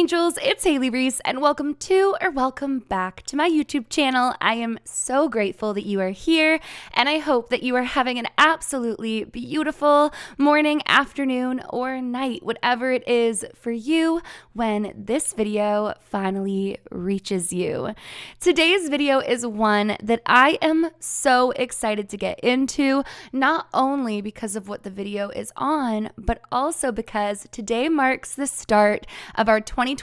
angels, it's Hailey Reese, and welcome back to my YouTube channel. I am so grateful that you are here, and I hope that you are having an absolutely beautiful morning, afternoon, or night, whatever it is for you when this video finally reaches you. Today's video is one that I am so excited to get into, not only because of what the video is on, but also because today marks the start of our 2024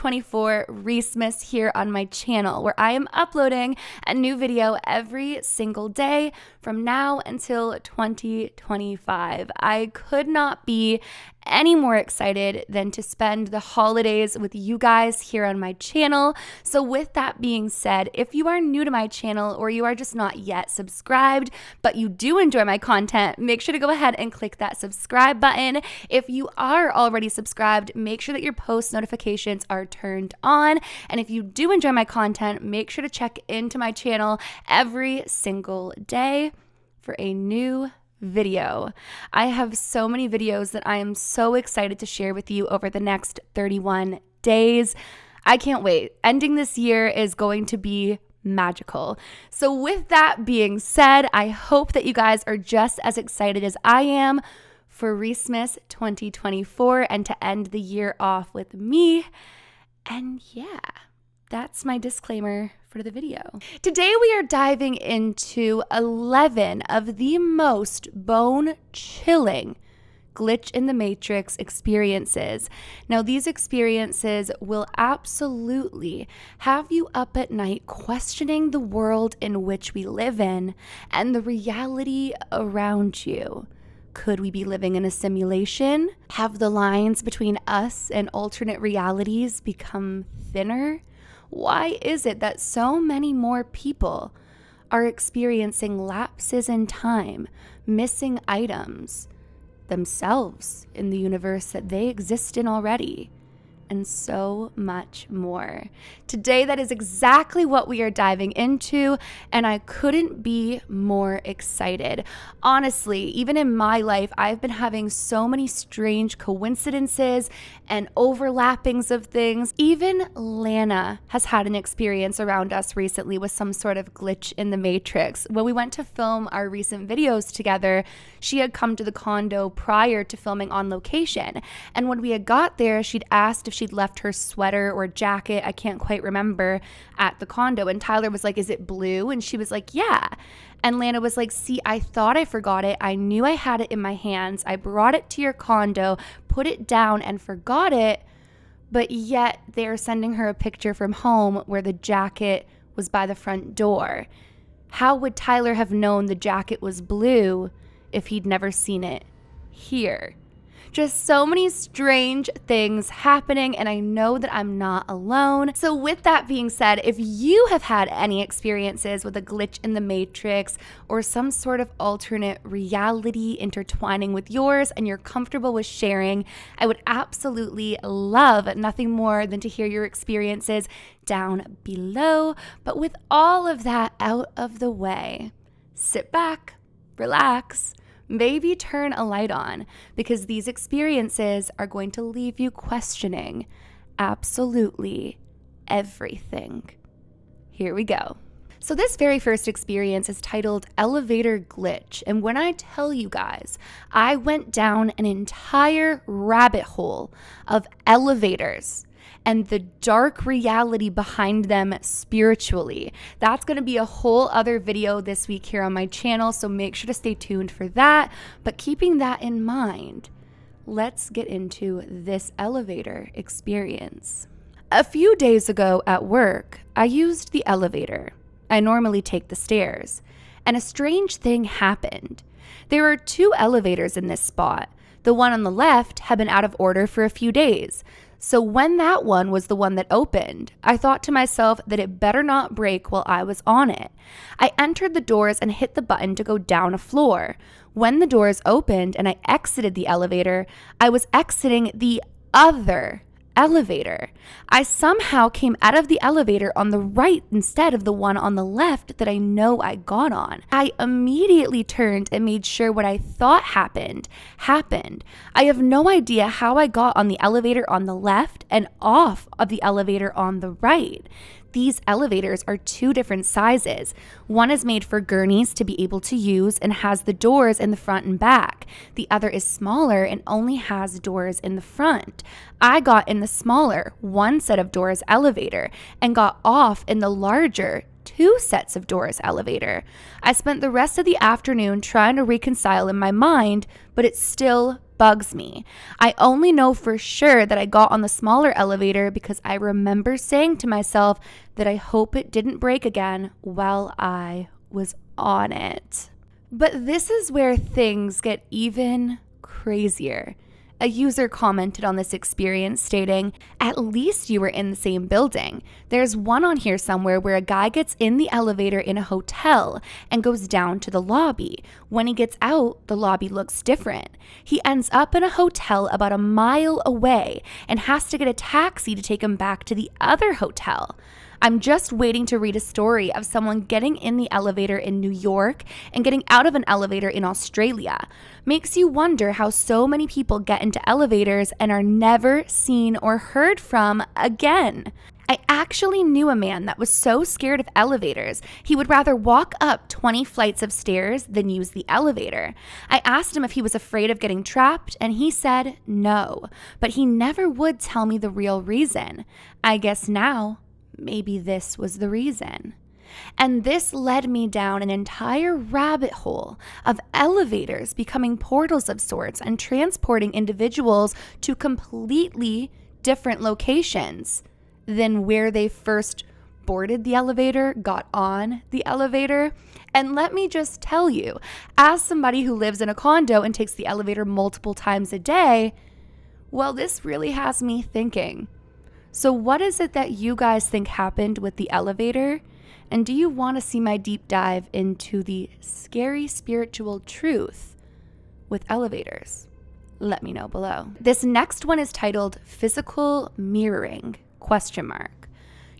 Reesemas here on my channel, where I am uploading a new video every single day from now until 2025. I could not be any more excited than to spend the holidays with you guys here on my channel. So with that being said, if you are new to my channel or you are just not yet subscribed, but you do enjoy my content, make sure to go ahead and click that subscribe button. If you are already subscribed, make sure that your post notifications are turned on. And if you do enjoy my content, make sure to check into my channel every single day for a new video. I have so many videos that I am so excited to share with you over the next 31 days. I can't wait. Ending this year is going to be magical. So with that being said, I hope that you guys are just as excited as I am for Reesemas 2024 and to end the year off with me. And yeah, that's my disclaimer for the video. Today we are diving into 11 of the most bone-chilling glitch in the matrix experiences. Now, these experiences will absolutely have you up at night questioning the world in which we live in and the reality around you. Could we be living in a simulation? Have the lines between us and alternate realities become thinner? Why is it that so many more people are experiencing lapses in time, missing items, themselves in the universe that they exist in already, and so much more? Today, that is exactly what we are diving into, and I couldn't be more excited. Honestly, even in my life, I've been having so many strange coincidences and overlappings of things. Even Lana has had an experience around us recently with some sort of glitch in the matrix. When we went to film our recent videos together, she had come to the condo prior to filming on location, and when we had got there, she'd asked if she'd left her sweater or jacket, I can't quite remember, at the condo, and Tyler was like, "Is it blue?" And she was like, "Yeah." And Lana was like, "See, I thought I forgot it. I knew I had it in my hands. I brought it to your condo, put it down, and forgot it." But yet they're sending her a picture from home where the jacket was by the front door. How would Tyler have known the jacket was blue if he'd never seen it here? Just so many strange things happening, and I know that I'm not alone. So with that being said, if you have had any experiences with a glitch in the matrix or some sort of alternate reality intertwining with yours and you're comfortable with sharing, I would absolutely love nothing more than to hear your experiences down below. But with all of that out of the way, sit back, relax, maybe turn a light on, because these experiences are going to leave you questioning absolutely everything. Here we go. So this very first experience is titled Elevator Glitch. And when I tell you guys, I went down an entire rabbit hole of elevators and the dark reality behind them spiritually. That's going to be a whole other video this week here on my channel, so make sure to stay tuned for that. But keeping that in mind, let's get into this elevator experience. A few days ago at work, I used the elevator. I normally take the stairs, and a strange thing happened. There are two elevators in this spot. The one on the left had been out of order for a few days. So when that one was the one that opened, I thought to myself that it better not break while I was on it. I entered the doors and hit the button to go down a floor. When the doors opened and I exited the elevator, I was exiting the other elevator. I somehow came out of the elevator on the right instead of the one on the left that I know I got on. I immediately turned and made sure what I thought happened. I have no idea how I got on the elevator on the left and off of the elevator on the right. These elevators are two different sizes. One is made for gurneys to be able to use and has the doors in the front and back. The other is smaller and only has doors in the front. I got in the smaller, one set of doors elevator and got off in the larger, two sets of doors elevator. I spent the rest of the afternoon trying to reconcile in my mind, but it still bugs me. I only know for sure that I got on the smaller elevator because I remember saying to myself that I hope it didn't break again while I was on it. But this is where things get even crazier. A user commented on this experience stating, "At least you were in the same building. There's one on here somewhere where a guy gets in the elevator in a hotel and goes down to the lobby. When he gets out, the lobby looks different. He ends up in a hotel about a mile away and has to get a taxi to take him back to the other hotel. I'm just waiting to read a story of someone getting in the elevator in New York and getting out of an elevator in Australia. Makes you wonder how so many people get into elevators and are never seen or heard from again. I actually knew a man that was so scared of elevators, he would rather walk up 20 flights of stairs than use the elevator. I asked him if he was afraid of getting trapped, and he said no, but he never would tell me the real reason. I guess now, maybe this was the reason. And this led me down an entire rabbit hole of elevators becoming portals of sorts and transporting individuals to completely different locations than where they first boarded the elevator, got on the elevator. And let me just tell you, as somebody who lives in a condo and takes the elevator multiple times a day, well, this really has me thinking. So what is it that you guys think happened with the elevator? And do you want to see my deep dive into the scary spiritual truth with elevators? Let me know below. This next one is titled Physical Mirroring?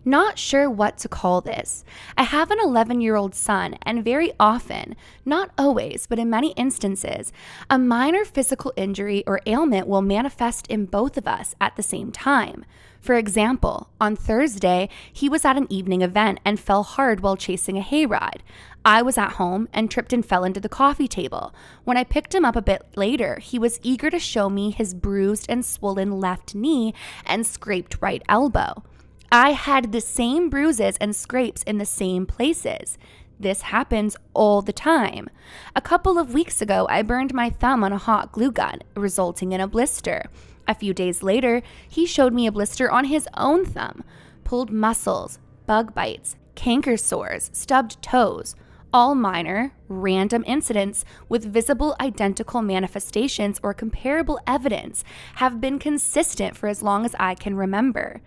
Not sure what to call this. I have an 11-year-old son, and very often, not always, but in many instances, a minor physical injury or ailment will manifest in both of us at the same time. For example, on Thursday, he was at an evening event and fell hard while chasing a hayride. I was at home and tripped and fell into the coffee table. When I picked him up a bit later, he was eager to show me his bruised and swollen left knee and scraped right elbow. I had the same bruises and scrapes in the same places. This happens all the time. A couple of weeks ago, I burned my thumb on a hot glue gun, resulting in a blister. A few days later, he showed me a blister on his own thumb. Pulled muscles, bug bites, canker sores, stubbed toes. All minor, random incidents with visible identical manifestations or comparable evidence have been consistent for as long as I can remember.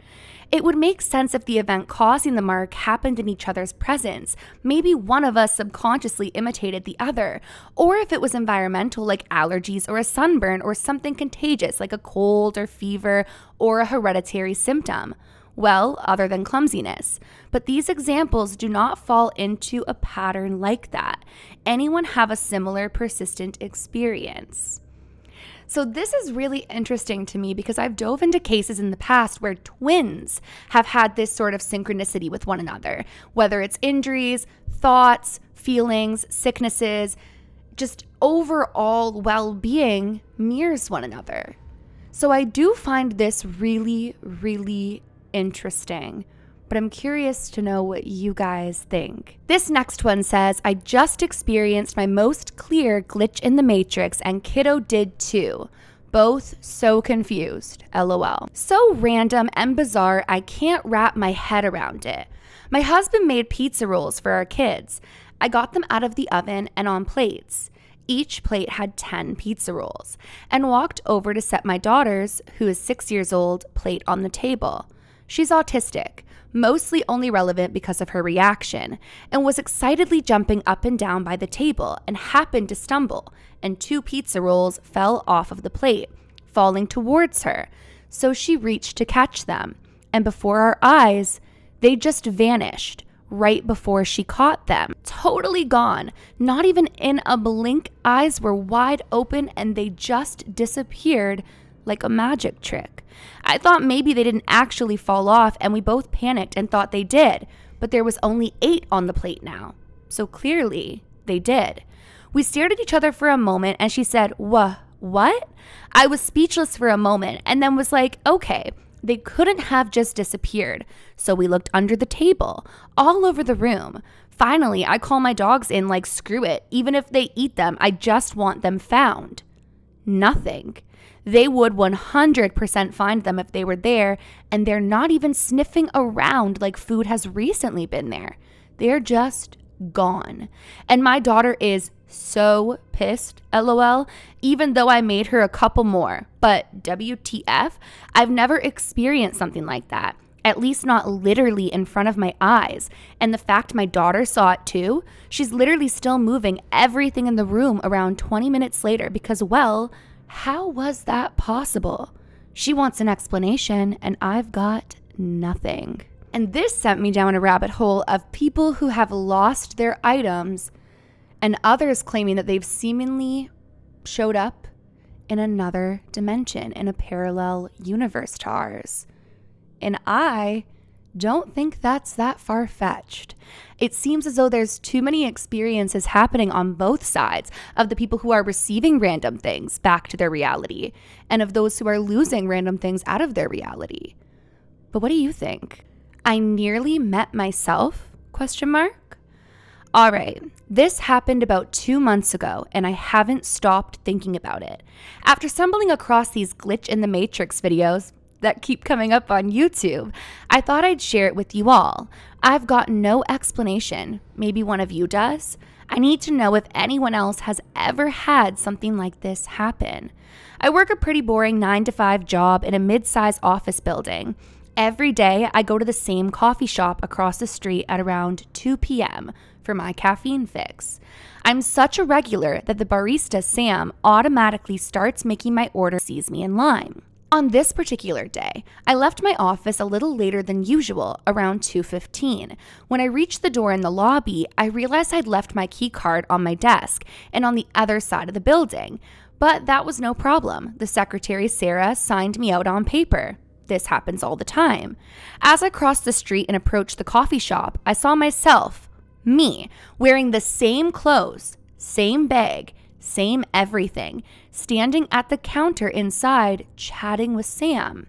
It would make sense if the event causing the mark happened in each other's presence. Maybe one of us subconsciously imitated the other, or if it was environmental like allergies or a sunburn or something contagious like a cold or fever or a hereditary symptom. Well, other than clumsiness. But these examples do not fall into a pattern like that. Anyone have a similar persistent experience? So this is really interesting to me because I've dove into cases in the past where twins have had this sort of synchronicity with one another, whether it's injuries, thoughts, feelings, sicknesses, just overall well-being mirrors one another. So I do find this really, really interesting, but I'm curious to know what you guys think. This next one says, I just experienced my most clear glitch in the matrix and kiddo did too. Both so confused, LOL. So random and bizarre, I can't wrap my head around it. My husband made pizza rolls for our kids. I got them out of the oven and on plates. Each plate had 10 pizza rolls and walked over to set my daughter's, who is 6 years old, plate on the table. She's autistic, mostly only relevant because of her reaction, and was excitedly jumping up and down by the table and happened to stumble, and 2 pizza rolls fell off of the plate, falling towards her. So she reached to catch them, and before our eyes, they just vanished right before she caught them. Totally gone. Not even in a blink, eyes were wide open and they just disappeared like a magic trick. I thought maybe they didn't actually fall off, and we both panicked and thought they did, but there was only 8 on the plate now. So clearly, they did. We stared at each other for a moment and she said, What? I was speechless for a moment and then was like, okay, they couldn't have just disappeared. So we looked under the table, all over the room. Finally, I call my dogs in like, screw it. Even if they eat them, I just want them found. Nothing. They would 100% find them if they were there, and they're not even sniffing around like food has recently been there. They're just gone. And my daughter is so pissed, LOL, even though I made her a couple more. But WTF, I've never experienced something like that, at least not literally in front of my eyes. And the fact my daughter saw it too, she's literally still moving everything in the room around 20 minutes later because, well, how was that possible? She wants an explanation and I've got nothing. And this sent me down a rabbit hole of people who have lost their items and others claiming that they've seemingly showed up in another dimension, in a parallel universe to ours. And I don't think that's that far-fetched. It seems as though there's too many experiences happening on both sides of the people who are receiving random things back to their reality and of those who are losing random things out of their reality. But what do you think? I nearly met myself? ? All right, this happened about 2 months ago, and I haven't stopped thinking about it. After stumbling across these glitch in the matrix videos that keep coming up on YouTube, I thought I'd share it with you all. I've got no explanation. Maybe one of you does. I need to know if anyone else has ever had something like this happen. I work a pretty boring 9-to-5 job in a mid-sized office building. Every day, I go to the same coffee shop across the street at around 2 p.m. for my caffeine fix. I'm such a regular that the barista, Sam, automatically starts making my order, sees me in line. On this particular day, I left my office a little later than usual, around 2:15. When I reached the door in the lobby, I realized I'd left my key card on my desk and on the other side of the building. But that was no problem. The secretary, Sarah, signed me out on paper. This happens all the time. As I crossed the street and approached the coffee shop, I saw myself, me, wearing the same clothes, same bag, same everything, standing at the counter inside, chatting with Sam.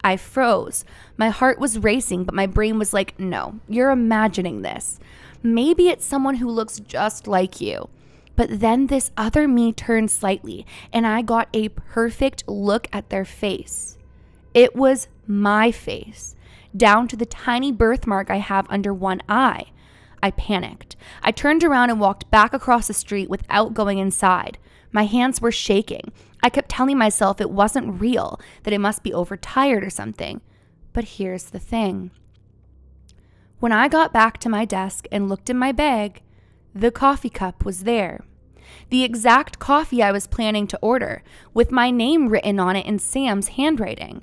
I froze. My heart was racing, but my brain was like, no, you're imagining this. Maybe it's someone who looks just like you. But then this other me turned slightly, and I got a perfect look at their face. It was my face, down to the tiny birthmark I have under one eye. I panicked. I turned around and walked back across the street without going inside. My hands were shaking. I kept telling myself it wasn't real, that I must be overtired or something. But here's the thing. When I got back to my desk and looked in my bag, the coffee cup was there. The exact coffee I was planning to order, with my name written on it in Sam's handwriting.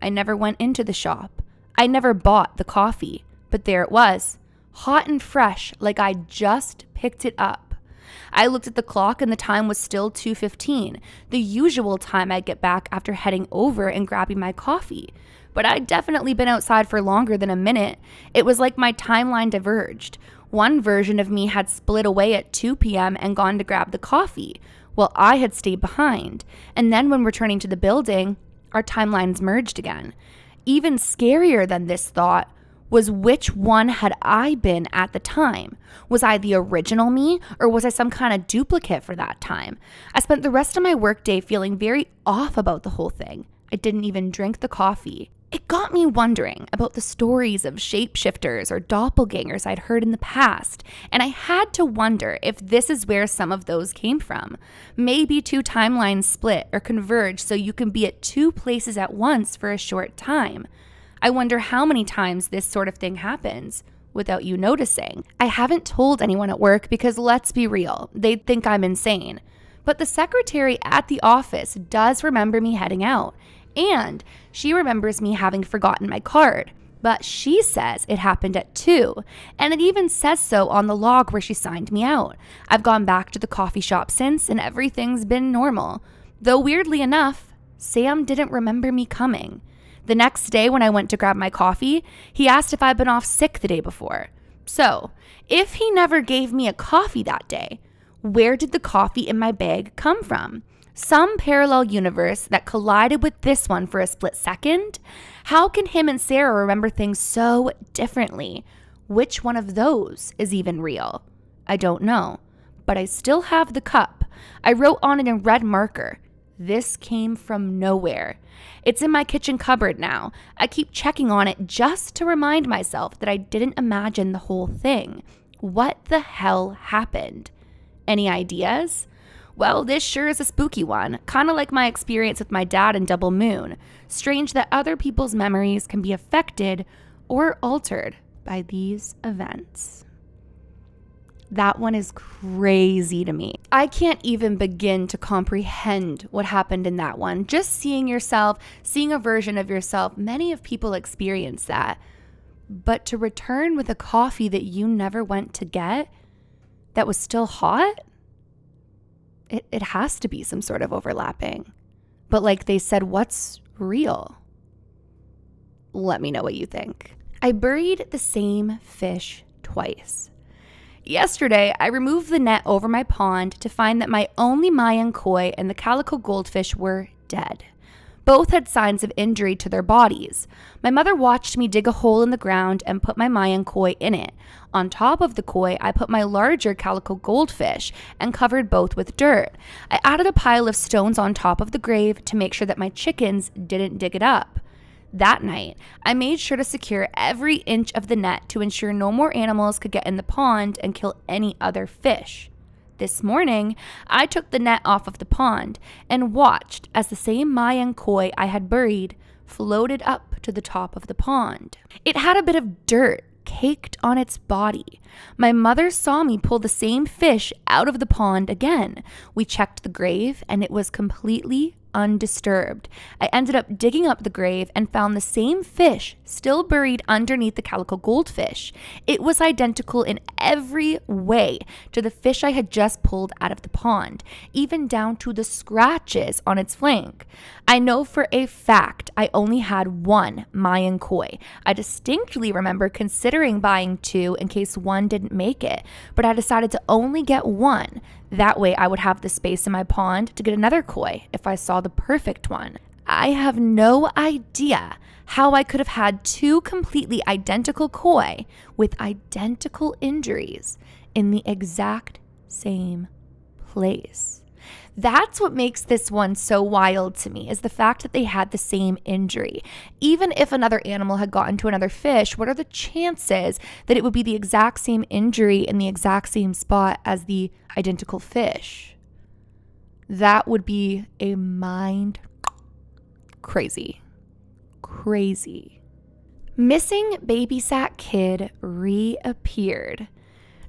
I never went into the shop. I never bought the coffee, but there it was, hot and fresh, like I just picked it up. I looked at the clock and the time was still 2:15, the usual time I'd get back after heading over and grabbing my coffee. But I'd definitely been outside for longer than a minute. It was like my timeline diverged. One version of me had split away at 2 p.m. and gone to grab the coffee, while I had stayed behind. And then when returning to the building, our timelines merged again. Even scarier than this thought was which one had I been at the time? Was I the original me, or was I some kind of duplicate for that time? I spent the rest of my workday feeling very off about the whole thing. I didn't even drink the coffee. It got me wondering about the stories of shapeshifters or doppelgangers I'd heard in the past, and I had to wonder if this is where some of those came from. Maybe 2 timelines split or converge so you can be at 2 places at once for a short time. I wonder how many times this sort of thing happens without you noticing. I haven't told anyone at work because, let's be real, they'd think I'm insane. But the secretary at the office does remember me heading out. And she remembers me having forgotten my card. But she says it happened at 2, and it even says so on the log where she signed me out. I've gone back to the coffee shop since, and everything's been normal. Though weirdly enough, Sam didn't remember me coming. The next day when I went to grab my coffee, he asked if I'd been off sick the day before. So, if he never gave me a coffee that day, where did the coffee in my bag come from? Some parallel universe that collided with this one for a split second? How can him and Sarah remember things so differently? Which one of those is even real? I don't know, but I still have the cup. I wrote on it in red marker, "This came from nowhere." It's in my kitchen cupboard now. I keep checking on it just to remind myself that I didn't imagine the whole thing. What the hell happened? Any ideas? Well, this sure is a spooky one, kind of like my experience with my dad in Double Moon. Strange that other people's memories can be affected or altered by these events. That one is crazy to me. I can't even begin to comprehend what happened in that one. Just seeing yourself, seeing a version of yourself, many of people experience that. But to return with a coffee that you never went to get, that was still hot? It has to be some sort of overlapping. But like they said, what's real? Let me know what you think. I buried the same fish twice. Yesterday, I removed the net over my pond to find that my only Mayan koi and the calico goldfish were dead. Both had signs of injury to their bodies. My mother watched me dig a hole in the ground and put my Mayan koi in it. On top of the koi, I put my larger calico goldfish and covered both with dirt. I added a pile of stones on top of the grave to make sure that my chickens didn't dig it up. That night, I made sure to secure every inch of the net to ensure no more animals could get in the pond and kill any other fish. This morning, I took the net off of the pond and watched as the same Mayan koi I had buried floated up to the top of the pond. It had a bit of dirt caked on its body. My mother saw me pull the same fish out of the pond again. We checked the grave and it was completely undisturbed. I ended up digging up the grave and found the same fish still buried underneath the calico goldfish. It was identical in every way to the fish I had just pulled out of the pond, even down to the scratches on its flank. I know for a fact I only had one Mayan koi. I distinctly remember considering buying 2 in case one didn't make it, but I decided to only get one. That way I would have the space in my pond to get another koi if I saw the perfect one. I have no idea how I could have had 2 completely identical koi with identical injuries in the exact same place. That's what makes this one so wild to me, is the fact that they had the same injury. Even if another animal had gotten to another fish, what are the chances that it would be the exact same injury in the exact same spot as the identical fish? That would be a mind crazy. Missing babysat kid reappeared.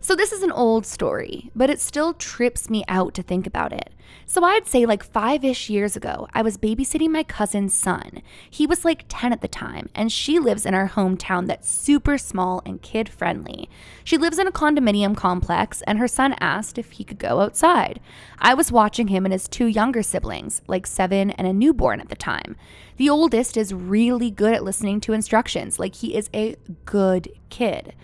So this is an old story, but it still trips me out to think about it. So I'd say like 5-ish years ago, I was babysitting my cousin's son. He was like 10 at the time, and she lives in our hometown that's super small and kid-friendly. She lives in a condominium complex, and her son asked if he could go outside. I was watching him and his 2 younger siblings, like 7 and a newborn at the time. The oldest is really good at listening to instructions, like he is a good kid.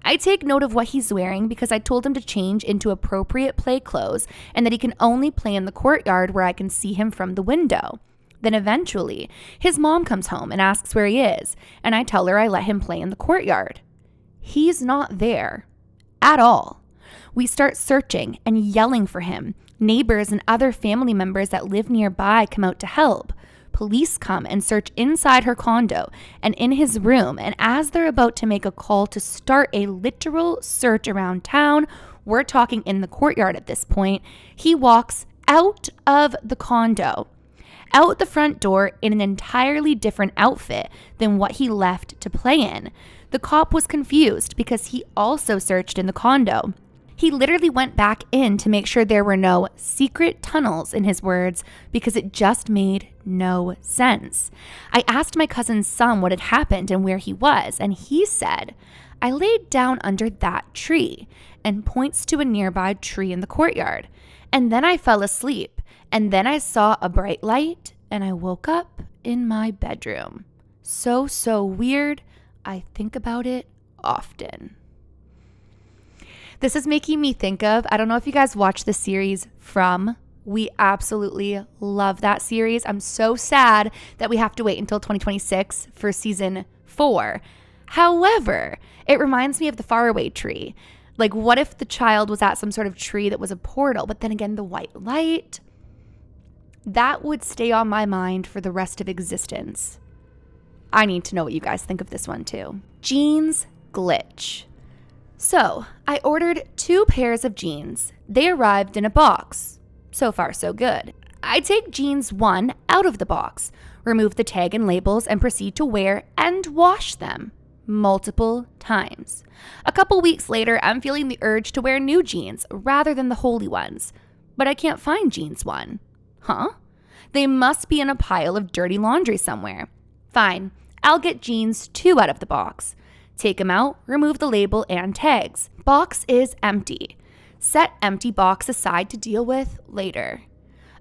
I take note of what he's wearing because I told him to change into appropriate play clothes and that he can only play in the courtyard where I can see him from the window. Then eventually, his mom comes home and asks where he is, and I tell her I let him play in the courtyard. He's not there at all. We start searching and yelling for him. Neighbors and other family members that live nearby come out to help. Police come and search inside her condo and in his room, and as they're about to make a call to start a literal search around town, we're talking in the courtyard at this point, he walks out of the condo, out the front door in an entirely different outfit than what he left to play in. The cop was confused because he also searched in the condo. He literally went back in to make sure there were no secret tunnels, in his words, because it just made no sense. I asked my cousin's son what had happened and where he was, and he said, "I laid down under that tree," and points to a nearby tree in the courtyard. "And then I fell asleep, and then I saw a bright light, and I woke up in my bedroom." So weird. I think about it often. This is making me think of, I don't know if you guys watch the series From. We absolutely love that series. I'm so sad that we have to wait until 2026 for season 4. However, it reminds me of the faraway tree. Like, what if the child was at some sort of tree that was a portal, but then again, the white light? That would stay on my mind for the rest of existence. I need to know what you guys think of this one too. Jeans glitch. So, I ordered 2 pairs of jeans. They arrived in a box. So far, so good. I take jeans 1 out of the box, remove the tag and labels, and proceed to wear and wash them multiple times. A couple weeks later, I'm feeling the urge to wear new jeans rather than the holy ones, but I can't find jeans 1. Huh? They must be in a pile of dirty laundry somewhere. Fine, I'll get jeans 2 out of the box. Take them out, remove the label and tags. Box is empty. Set empty box aside to deal with later.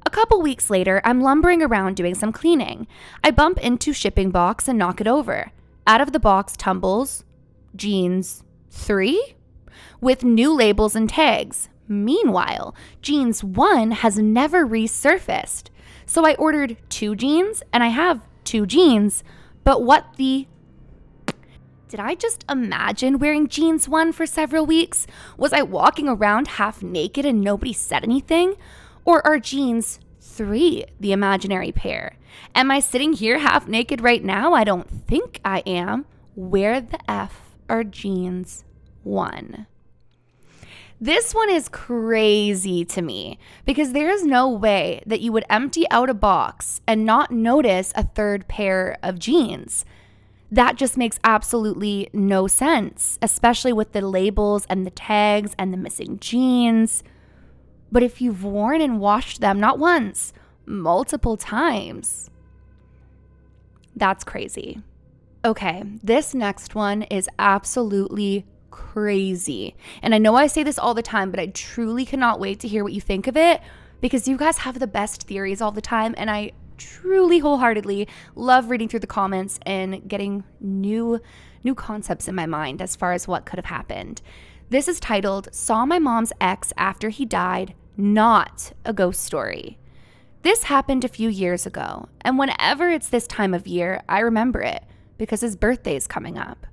A couple weeks later, I'm lumbering around doing some cleaning. I bump into shipping box and knock it over. Out of the box tumbles jeans 3 with new labels and tags. Meanwhile, jeans 1 has never resurfaced. So I ordered 2 jeans and I have 2 jeans, but what the... Did I just imagine wearing jeans 1 for several weeks? Was I walking around half naked and nobody said anything? Or are jeans 3 the imaginary pair? Am I sitting here half naked right now? I don't think I am. Where the F are jeans 1? This one is crazy to me because there is no way that you would empty out a box and not notice a 3rd pair of jeans. That just makes absolutely no sense, especially with the labels and the tags and the missing jeans. But if you've worn and washed them, not once, multiple times, that's crazy. Okay, this next one is absolutely crazy. And I know I say this all the time, but I truly cannot wait to hear what you think of it because you guys have the best theories all the time, and I truly wholeheartedly love reading through the comments and getting new concepts in my mind as far as what could have happened. This is titled, "Saw My Mom's Ex After He Died, Not a Ghost Story." This happened a few years ago, and whenever it's this time of year, I remember it because his birthday is coming up.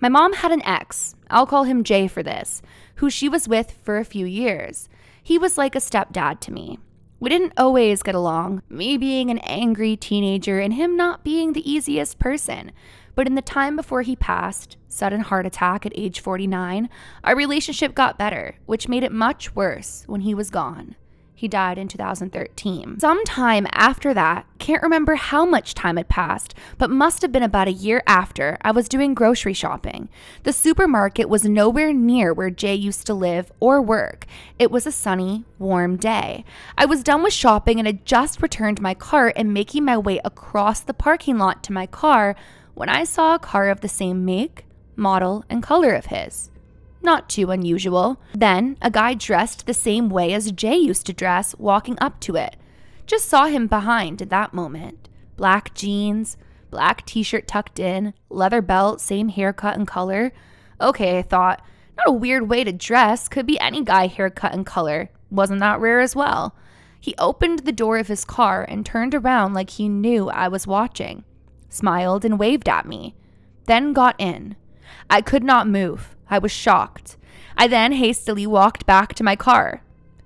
My mom had an ex, I'll call him Jay for this, who she was with for a few years. He was like a stepdad to me. We didn't always get along, me being an angry teenager and him not being the easiest person. But in the time before he passed, sudden heart attack at age 49, our relationship got better, which made it much worse when he was gone. He died in 2013. Sometime after that, can't remember how much time had passed, but must have been about a year after, I was doing grocery shopping. The supermarket was nowhere near where Jay used to live or work. It was a sunny, warm day. I was done with shopping and had just returned my cart and making my way across the parking lot to my car when I saw a car of the same make, model, and color of his. Not too unusual. Then, a guy dressed the same way as Jay used to dress walking up to it. Just saw him behind at that moment. Black jeans, black t-shirt tucked in, leather belt, same haircut and color. Okay, I thought, not a weird way to dress, could be any guy haircut and color. Wasn't that rare as well? He opened the door of his car and turned around like he knew I was watching. Smiled and waved at me. Then got in. I could not move. I was shocked. I then hastily walked back to my car.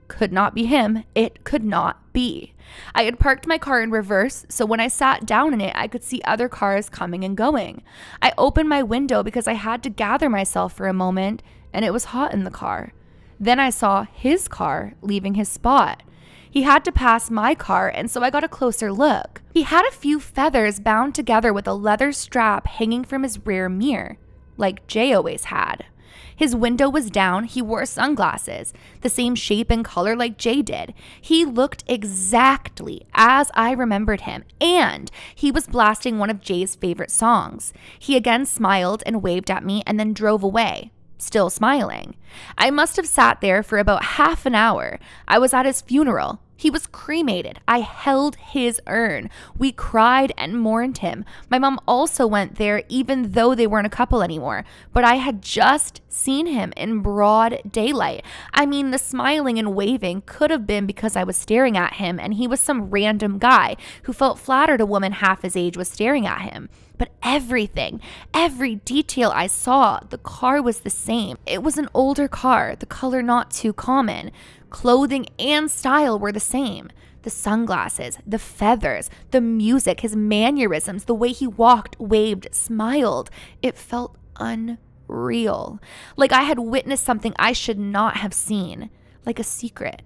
Could not be him. It could not be. I had parked my car in reverse, so when I sat down in it, I could see other cars coming and going. I opened my window because I had to gather myself for a moment, and it was hot in the car. Then I saw his car leaving his spot. He had to pass my car, and so I got a closer look. He had a few feathers bound together with a leather strap hanging from his rear mirror, like Jay always had. His window was down. He wore sunglasses, the same shape and color like Jay did. He looked exactly as I remembered him, and he was blasting one of Jay's favorite songs. He again smiled and waved at me and then drove away, still smiling. I must have sat there for about half an hour. I was at his funeral. He was cremated. I held his urn. We cried and mourned him. My mom also went there, even though they weren't a couple anymore. But I had just seen him in broad daylight. I mean, the smiling and waving could have been because I was staring at him and he was some random guy who felt flattered a woman half his age was staring at him. But everything, every detail I saw, the car was the same. It was an older car, the color not too common. Clothing and style were the same. The sunglasses, the feathers, the music, his mannerisms, the way he walked, waved, smiled. It felt unreal. Like I had witnessed something I should not have seen, like a secret.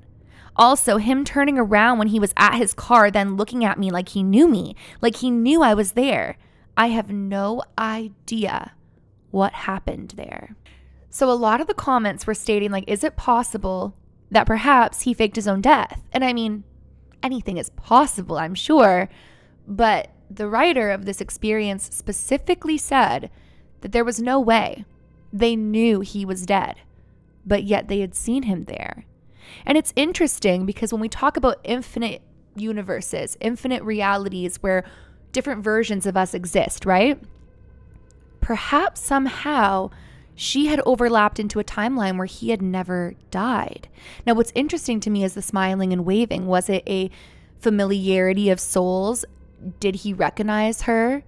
Also, him turning around when he was at his car, then looking at me like he knew me, like he knew I was there. I have no idea what happened there. So a lot of the comments were stating like, is it possible that perhaps he faked his own death? And I mean, anything is possible, I'm sure. But the writer of this experience specifically said that there was no way. They knew he was dead, but yet they had seen him there. And it's interesting because when we talk about infinite universes, infinite realities where different versions of us exist, right? Perhaps somehow she had overlapped into a timeline where he had never died. Now, what's interesting to me is the smiling and waving. Was it a familiarity of souls? Did he recognize her?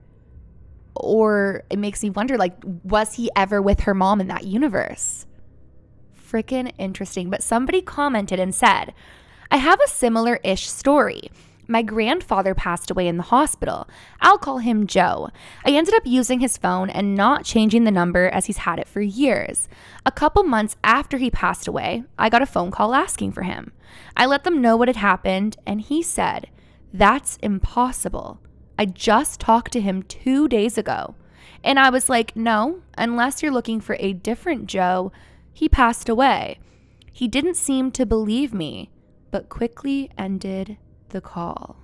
Or it makes me wonder, like, was he ever with her mom in that universe? Freaking interesting. But somebody commented and said, I have a similar-ish story. My grandfather passed away in the hospital. I'll call him Joe. I ended up using his phone and not changing the number as he's had it for years. A couple months after he passed away, I got a phone call asking for him. I let them know what had happened, and he said, "That's impossible. I just talked to him 2 days ago." And I was like, no, unless you're looking for a different Joe, he passed away. He didn't seem to believe me, but quickly ended the call.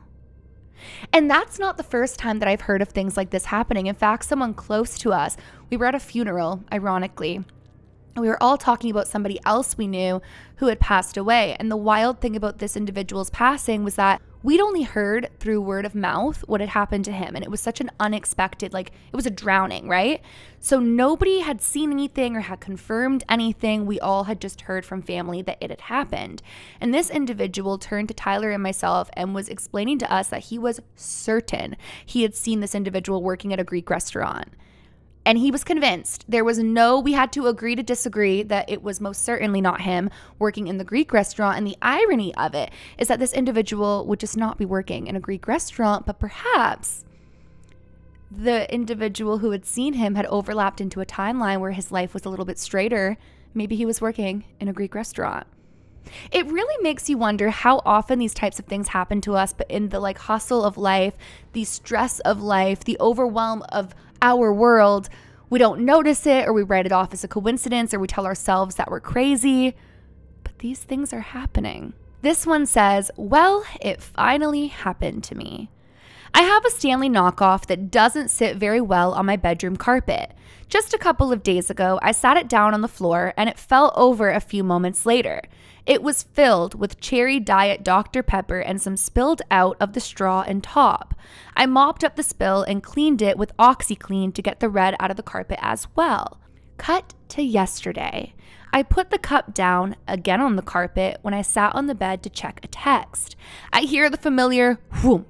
And that's not the first time that I've heard of things like this happening. In fact, someone close to us, we were at a funeral, ironically, and we were all talking about somebody else we knew who had passed away. And the wild thing about this individual's passing was that we'd only heard through word of mouth what had happened to him. And it was such an unexpected, like it was a drowning, right? So nobody had seen anything or had confirmed anything. We all had just heard from family that it had happened. And this individual turned to Tyler and myself and was explaining to us that he was certain he had seen this individual working at a Greek restaurant. And he was convinced. We had to agree to disagree that it was most certainly not him working in the Greek restaurant. And the irony of it is that this individual would just not be working in a Greek restaurant, but perhaps the individual who had seen him had overlapped into a timeline where his life was a little bit straighter. Maybe he was working in a Greek restaurant. It really makes you wonder how often these types of things happen to us, but in the like hustle of life, the stress of life, the overwhelm of our world, we don't notice it, or we write it off as a coincidence, or we tell ourselves that we're crazy. But these things are happening. This one says, well, it finally happened to me. I have a Stanley knockoff that doesn't sit very well on my bedroom carpet. Just a couple of days ago, I sat it down on the floor and it fell over a few moments later. It was filled with cherry diet Dr. Pepper and some spilled out of the straw and top. I mopped up the spill and cleaned it with OxyClean to get the red out of the carpet as well. Cut to yesterday. I put the cup down again on the carpet when I sat on the bed to check a text. I hear the familiar whoomp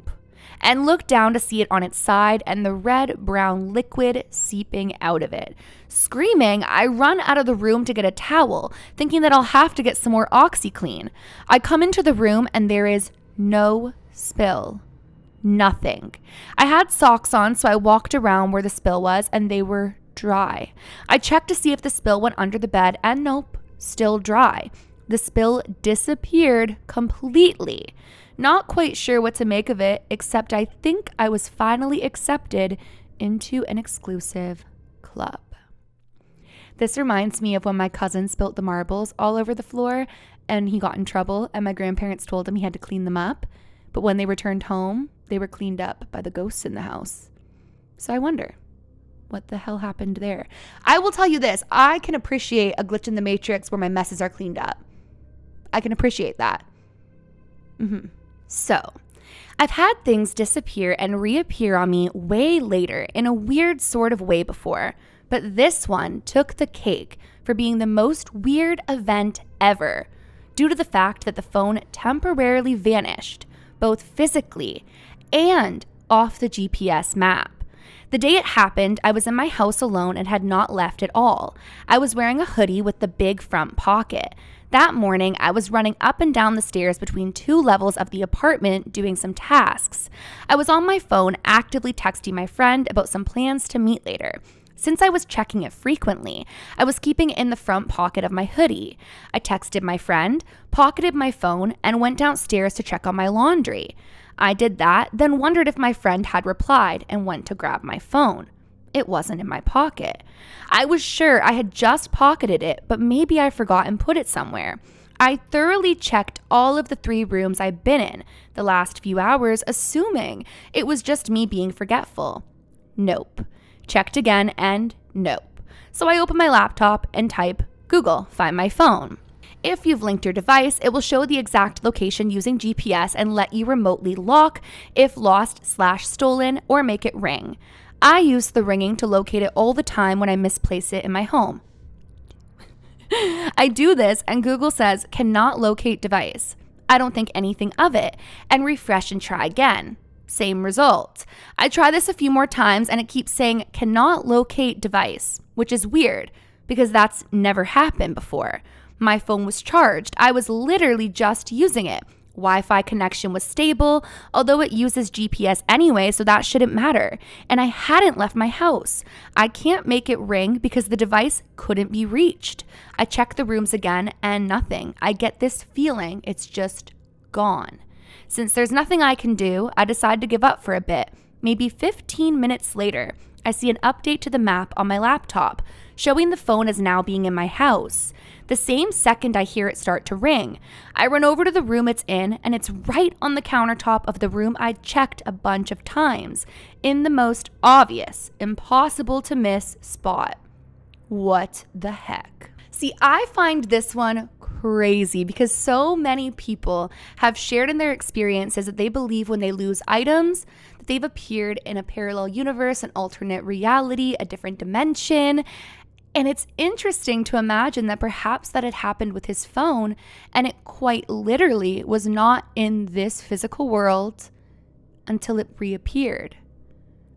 and look down to see it on its side and the red-brown liquid seeping out of it. Screaming, I run out of the room to get a towel, thinking that I'll have to get some more OxyClean. I come into the room and there is no spill. Nothing. I had socks on, so I walked around where the spill was and they were dry. I checked to see if the spill went under the bed and nope, still dry. The spill disappeared completely. Not quite sure what to make of it, except I think I was finally accepted into an exclusive club. This reminds me of when my cousin spilt the marbles all over the floor and he got in trouble and my grandparents told him he had to clean them up. But when they returned home, they were cleaned up by the ghosts in the house. So I wonder, what the hell happened there? I will tell you this, I can appreciate a glitch in the matrix where my messes are cleaned up. I can appreciate that. So, I've had things disappear and reappear on me way later in a weird sort of way before, but this one took the cake for being the most weird event ever, due to the fact that the phone temporarily vanished, both physically and off the GPS map. The day it happened, I was in my house alone and had not left at all. I was wearing a hoodie with the big front pocket. That morning, I was running up and down the stairs between 2 levels of the apartment doing some tasks. I was on my phone actively texting my friend about some plans to meet later. Since I was checking it frequently, I was keeping it in the front pocket of my hoodie. I texted my friend, pocketed my phone, and went downstairs to check on my laundry. I did that, then wondered if my friend had replied and went to grab my phone. It wasn't in my pocket. I was sure I had just pocketed it, but maybe I forgot and put it somewhere. I thoroughly checked all of the 3 rooms I'd been in the last few hours, assuming it was just me being forgetful. Nope. Checked again and nope. So I open my laptop and type Google, find my phone. If you've linked your device, it will show the exact location using GPS and let you remotely lock if lost/stolen or make it ring. I use the ringing to locate it all the time when I misplace it in my home. I do this and Google says cannot locate device. I don't think anything of it and refresh and try again. Same result. I try this a few more times and it keeps saying cannot locate device, which is weird because that's never happened before. My phone was charged. I was literally just using it. Wi-Fi connection was stable, although it uses GPS anyway, so that shouldn't matter. And I hadn't left my house. I can't make it ring because the device couldn't be reached. I check the rooms again and nothing. I get this feeling it's just gone. Since there's nothing I can do, I decide to give up for a bit. Maybe 15 minutes later, I see an update to the map on my laptop, showing the phone as now being in my house. The same second I hear it start to ring, I run over to the room it's in, and it's right on the countertop of the room I'd checked a bunch of times, in the most obvious, impossible to miss spot. What the heck? See, I find this one crazy because so many people have shared in their experiences that they believe when they lose items, that they've appeared in a parallel universe, an alternate reality, a different dimension. And it's interesting to imagine that perhaps that had happened with his phone and it quite literally was not in this physical world until it reappeared.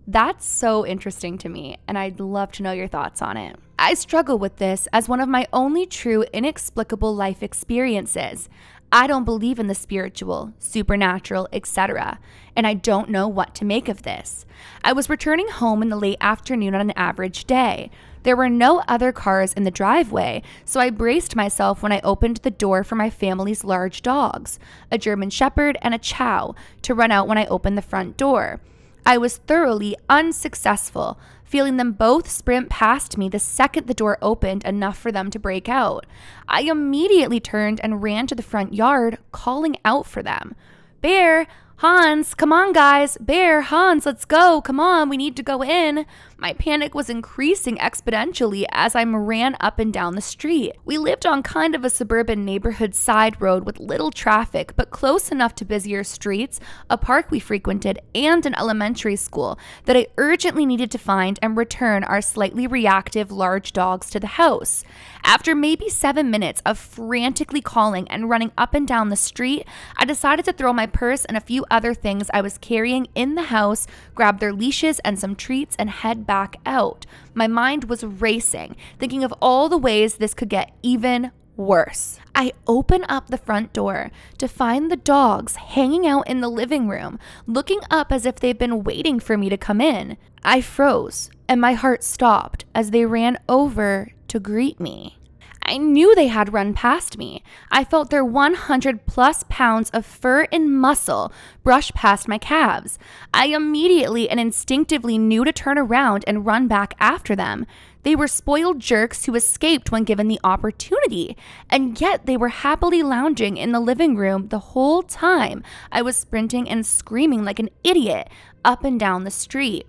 That's so interesting to me, and I'd love to know your thoughts on it. I struggle with this as one of my only true inexplicable life experiences. I don't believe in the spiritual, supernatural, etc., and I don't know what to make of this. I was returning home in the late afternoon on an average day. There were no other cars in the driveway, so I braced myself when I opened the door for my family's large dogs, a German Shepherd and a Chow, to run out when I opened the front door. I was thoroughly unsuccessful, feeling them both sprint past me the second the door opened enough for them to break out. I immediately turned and ran to the front yard, calling out for them. Bear, Hans, come on guys, Bear, Hans, let's go, come on, we need to go in. My panic was increasing exponentially as I ran up and down the street. We lived on kind of a suburban neighborhood side road with little traffic, but close enough to busier streets, a park we frequented, and an elementary school that I urgently needed to find and return our slightly reactive large dogs to the house. After maybe 7 minutes of frantically calling and running up and down the street, I decided to throw my purse and a few other things I was carrying in the house, grab their leashes and some treats, and head back out. My mind was racing, thinking of all the ways this could get even worse. I open up the front door to find the dogs hanging out in the living room, looking up as if they've been waiting for me to come in. I froze, and my heart stopped as they ran over to greet me. I knew they had run past me. I felt their 100+ pounds of fur and muscle brush past my calves. I immediately and instinctively knew to turn around and run back after them. They were spoiled jerks who escaped when given the opportunity, and yet they were happily lounging in the living room the whole time I was sprinting and screaming like an idiot up and down the street.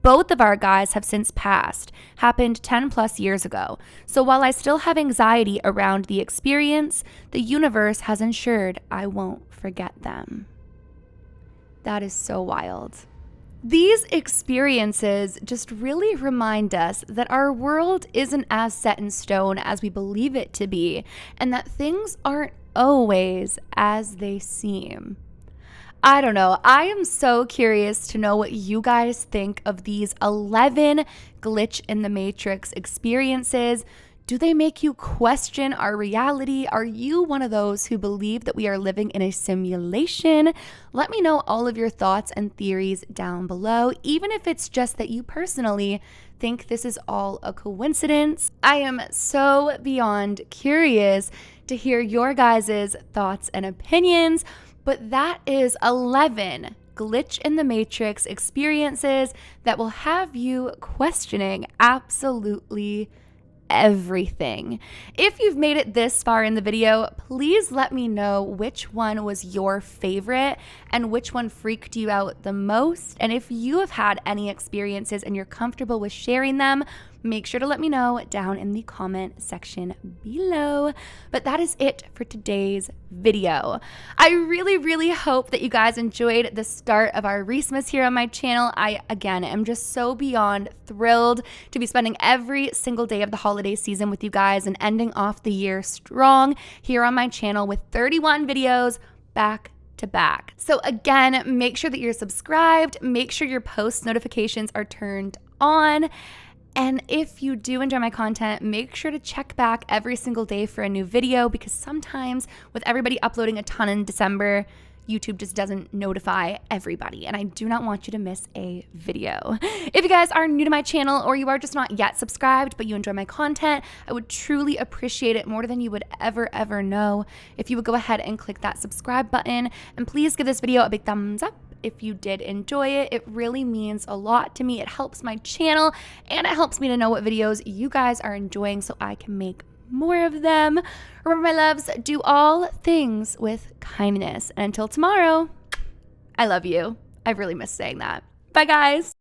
Both of our guys have since passed, happened 10 plus years ago. So while I still have anxiety around the experience, the universe has ensured I won't forget them. That is so wild. These experiences just really remind us that our world isn't as set in stone as we believe it to be, and that things aren't always as they seem. I don't know. I am so curious to know what you guys think of these 11 glitch in the matrix experiences. Do they make you question our reality? Are you one of those who believe that we are living in a simulation? Let me know all of your thoughts and theories down below, even if it's just that you personally think this is all a coincidence. I am so beyond curious to hear your guys' thoughts and opinions. But that is 11 glitch in the matrix experiences that will have you questioning absolutely everything. If you've made it this far in the video, please let me know which one was your favorite and which one freaked you out the most. And if you have had any experiences and you're comfortable with sharing them, make sure to let me know down in the comment section below. But that is it for today's video. I really hope that you guys enjoyed the start of our Reesemas here on my channel. I, again, am just so beyond thrilled to be spending every single day of the holiday season with you guys and ending off the year strong here on my channel with 31 videos back to back. So again, make sure that you're subscribed, make sure your post notifications are turned on. And if you do enjoy my content, make sure to check back every single day for a new video, because sometimes with everybody uploading a ton in December, YouTube just doesn't notify everybody, and I do not want you to miss a video. If you guys are new to my channel or you are just not yet subscribed but you enjoy my content, I would truly appreciate it more than you would ever know if you would go ahead and click that subscribe button, and please give this video a big thumbs up if you did enjoy it. It really means a lot to me. It helps my channel and it helps me to know what videos you guys are enjoying so I can make more of them. Remember, my loves, do all things with kindness. And until tomorrow, I love you. I really miss saying that. Bye, guys.